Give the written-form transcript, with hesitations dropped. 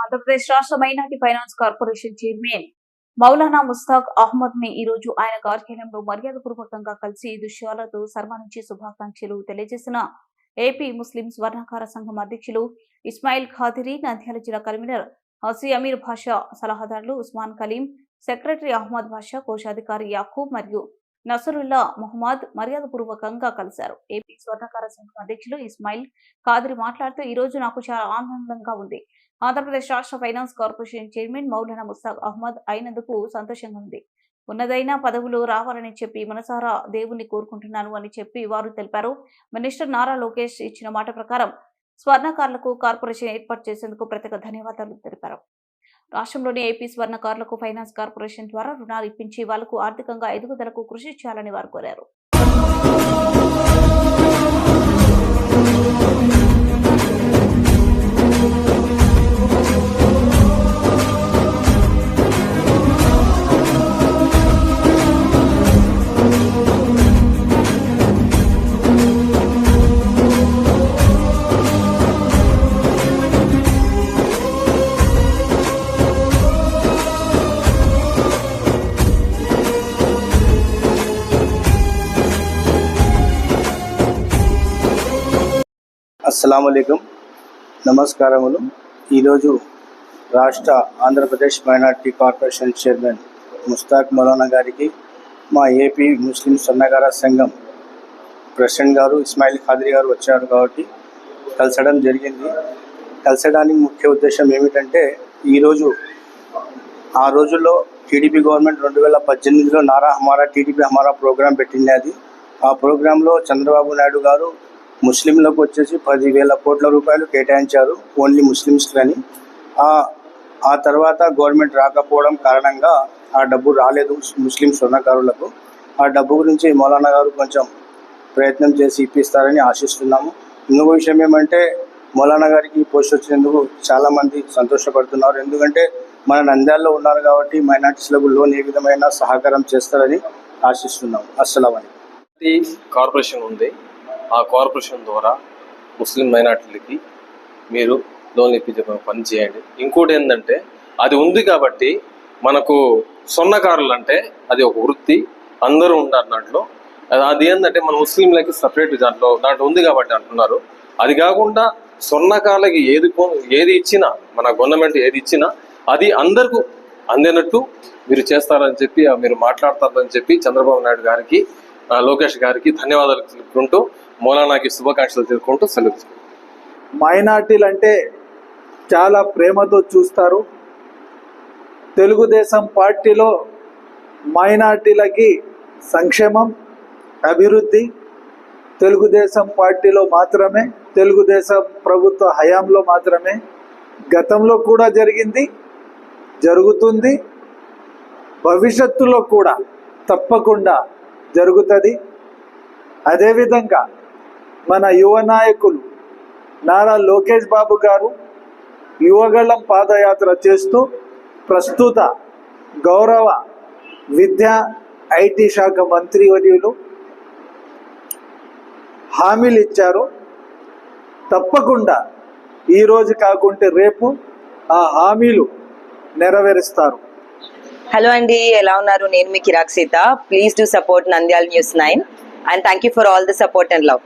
ఆంధ్రప్రదేశ్ రాష్ట్ర minority finance corporation chairman Maulana Mushtaq Ahmed ని ఈ రోజు ఆయన కార్యాలయంలో మర్యాదపూర్వకంగా కలిసి దుశ్యాలతో సన్మానించి శుభాకాంక్షలు తెలియజేసిన ఏపీ ముస్లిం స్వర్ణకార సంఘం అధ్యక్షులు ఇస్మాయిల్ ఖాదిరి, నంద్యాల జిల్లా కన్వీనర్ హసీ అమీర్ భాషా, సలహాదారులు ఉస్మాన్ కలీం, సెక్రటరీ అహ్మద్ భాషా, కోశాధికారి యాకూబ్ మరియు నసరుల్లా మొహమ్మద్ మర్యాదపూర్వకంగా కలిశారు. ఏపీ స్వర్ణకార సంఘం అధ్యక్షులు ఇస్మాయిల్ ఖాదిరి మాట్లాడుతూ, ఈ రోజు నాకు చాలా ఆనందంగా ఉంది. ఆంధ్రప్రదేశ్ రాష్ట్ర finance corporation chairman Maulana Mushtaq Ahmed అయినందుకు సంతోషంగా ఉంది. ఉన్నదైన పదవులు రావాలని చెప్పి మనసారా దేవుణ్ణి కోరుకుంటున్నాను అని చెప్పి వారు తెలిపారు. మినిస్టర్ నారా లోకేష్ ఇచ్చిన మాట ప్రకారం స్వర్ణకారులకు కార్పొరేషన్ ఏర్పాటు చేసేందుకు ప్రత్యేక ధన్యవాదాలు తెలిపారు. రాష్ట్రంలోని ఏపీ స్వర్ణకారులకు ఫైనాన్స్ కార్పొరేషన్ ద్వారా రుణాలు ఇప్పించి వాళ్లకు ఆర్థికంగా ఎదుగుదలకు కృషి చేయాలని వారు కోరారు. అస్సలాముఅలైకుం, నమస్కారములు. ఈరోజు రాష్ట్ర Andhra Pradesh minority corporation chairman Mushtaq Maulana గారికి మా ఏపీ ముస్లిం స్వర్ణకార సంఘం ప్రెసిడెంట్ గారు ఇస్మాయిల్ ఖాదిరి గారు వచ్చారు కాబట్టి కలిసడం జరిగింది. కలిసడానికి ముఖ్య ఉద్దేశం ఏమిటంటే, ఈరోజు ఆ రోజుల్లో టీడీపీ గవర్నమెంట్ 2018లో నారా హమారా టీడీపీ హమారా ప్రోగ్రాం పెట్టినది. ఆ ప్రోగ్రాంలో చంద్రబాబు నాయుడు గారు ముస్లింలకు వచ్చేసి 10,000 కోట్ల రూపాయలు కేటాయించారు, ఓన్లీ ముస్లిమ్స్లని. ఆ తర్వాత గవర్నమెంట్ రాకపోవడం కారణంగా ఆ డబ్బు రాలేదు ముస్లిం స్వర్ణకారులకు. ఆ డబ్బు గురించి మౌలానా గారు కొంచెం ప్రయత్నం చేసి ఇప్పిస్తారని ఆశిస్తున్నాము. ఇంకొక విషయం ఏమంటే, మౌలానా గారికి పోస్ట్ వచ్చినందుకు చాలామంది సంతోషపడుతున్నారు. ఎందుకంటే మన నంద్యాలలో ఉన్నారు కాబట్టి మైనార్టీస్లకు లోన్ ఏ విధమైన సహకారం చేస్తారని ఆశిస్తున్నాము. అస్సలాము అలైకుం. కార్పొరేషన్ ఉంది, ఆ కార్పొరేషన్ ద్వారా ముస్లిం మైనార్టీలకి మీరు లోన్లు ఇప్పించే పని చేయండి. ఇంకోటి ఏంటంటే, అది ఉంది కాబట్టి మనకు స్వర్ణకారులు అంటే అది ఒక వృత్తి, అందరూ ఉన్నారు దాంట్లో. అది ఏంటంటే మన ముస్లింలకి సపరేట్ దాంట్లో ఉంది కాబట్టి అంటున్నారు. అది కాకుండా స్వర్ణకారులకి ఏది ఇచ్చినా, మన గవర్నమెంట్ ఏది ఇచ్చినా అది అందరికీ అందినట్టు మీరు చేస్తారని చెప్పి, మీరు మాట్లాడతారని చెప్పి చంద్రబాబు నాయుడు గారికి, లోకేష్ గారికి ధన్యవాదాలు తెలుపుకుంటూ, మౌలానాకి శుభాకాంక్షలు తెలుపుకుంటూ సెలవు. మైనార్టీలు అంటే చాలా ప్రేమతో చూస్తారు. తెలుగుదేశం పార్టీలో మైనార్టీలకి సంక్షేమం, అభివృద్ధి తెలుగుదేశం పార్టీలో మాత్రమే, తెలుగుదేశం ప్రభుత్వ హయాంలో మాత్రమే. గతంలో కూడా జరిగింది, జరుగుతుంది, భవిష్యత్తులో కూడా తప్పకుండా జరుగుతుంది. అదేవిధంగా మన యువ నాయకులు నారా లోకేష్ బాబు గారు యువగళం పాదయాత్ర చేస్తూ ప్రస్తుత గౌరవ విద్యా ఐటీ శాఖ మంత్రివర్యులు హామీలు ఇచ్చారు. తప్పకుండా ఈరోజు కాకుంటే రేపు ఆ హామీలు నెరవేరుస్తారు. హలో అండి, ఎలా ఉన్నారు? నేను మీ కిరాక్ Seetha. Please do support Nandyal news 9 and thank you for all the support and love.